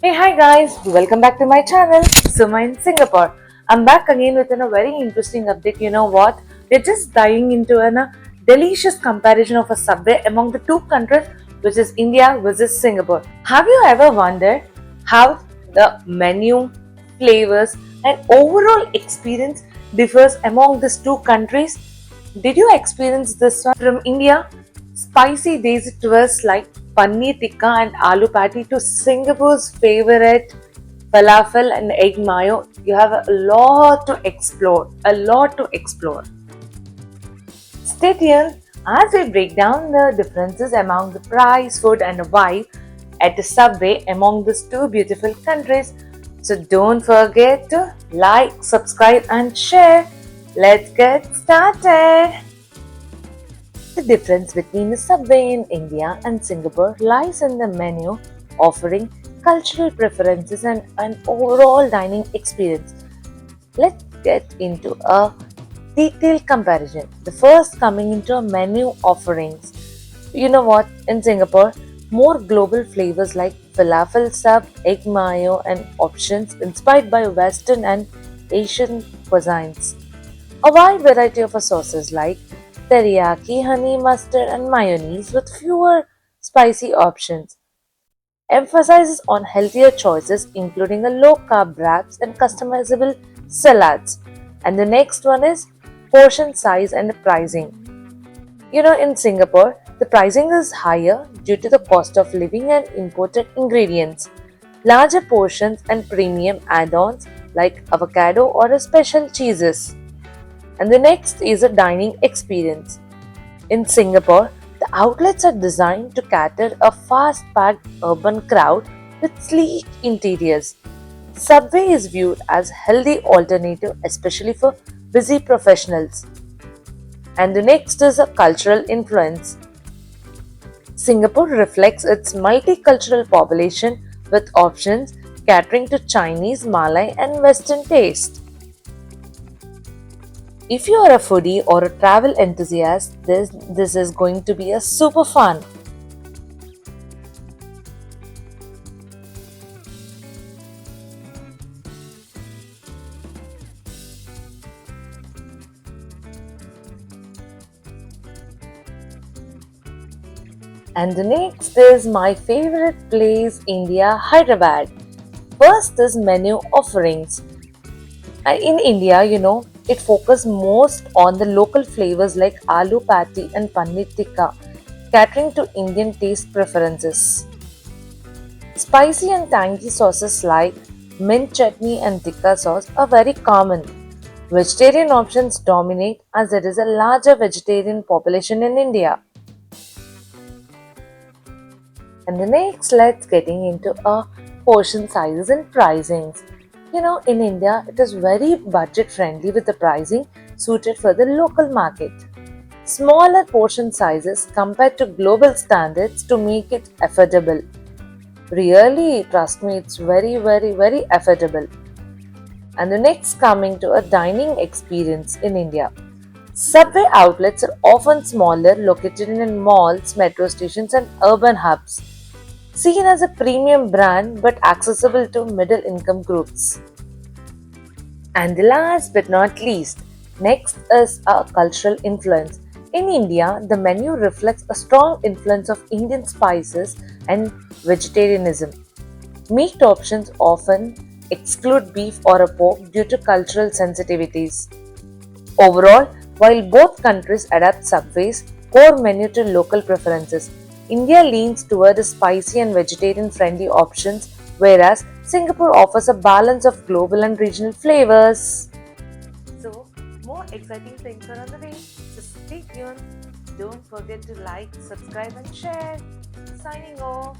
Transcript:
Hey, hi guys, welcome back to my channel, Suma in Singapore. I'm back again with a very interesting update. You know what? We're just diving into a delicious comparison of a subway among the two countries, which is India versus Singapore. Have you ever wondered how the menu, flavors, and overall experience differs among these two countries? Did you experience this one from India? Spicy desi twists like paneer tikka and aloo patty to Singapore's favorite falafel and egg mayo. You have a lot to explore. A lot to explore. Stay tuned as we break down the differences among the price, food, and vibe at the subway among these two beautiful countries. So don't forget to like, subscribe, and share. Let's get started. The difference between the subway in India and Singapore lies in the menu offering cultural preferences and an overall dining experience. Let's get into a detailed comparison. The first coming into menu offerings. You know what? In Singapore, more global flavors like falafel sub, egg mayo, and options inspired by Western and Asian cuisines. A wide variety of sauces like teriyaki, honey mustard, and mayonnaise with fewer spicy options. Emphasizes on healthier choices including a low carb wraps and customizable salads. And the next one is portion size and pricing. You know, in Singapore, the pricing is higher due to the cost of living and imported ingredients. Larger portions and premium add ons like avocado or a special cheeses. And the next is a dining experience. In Singapore, the outlets are designed to cater a fast packed urban crowd with sleek interiors. Subway is viewed as a healthy alternative, especially for busy professionals. And the next is a cultural influence. Singapore reflects its multicultural population with options catering to Chinese, Malay, and Western taste. If you are a foodie or a travel enthusiast, this is going to be a super fun. And the next is my favorite place, India, Hyderabad. First is menu offerings. In India, it focuses most on the local flavors like aloo patty and paneer tikka, catering to Indian taste preferences. Spicy and tangy sauces like mint chutney and tikka sauce are very common. Vegetarian options dominate as there is a larger vegetarian population in India. And the next, let's getting into a portion sizes and pricings. In India, it is very budget friendly with the pricing suited for the local market. Smaller portion sizes compared to global standards to make it affordable. Really, trust me, it's very, very, very affordable. And the next coming to a dining experience in India. Subway outlets are often smaller, located in malls, metro stations, and urban hubs. Seen as a premium brand but accessible to middle income groups. And the last but not least, next is a cultural influence. In India, the menu reflects a strong influence of Indian spices and vegetarianism. Meat options often exclude beef or a pork due to cultural sensitivities. Overall, while both countries adapt Subway's core menu to local preferences, India leans toward the spicy and vegetarian friendly options, whereas Singapore offers a balance of global and regional flavors. So, more exciting things are on the way, so stay tuned. Don't forget to like, subscribe, and share. Signing off.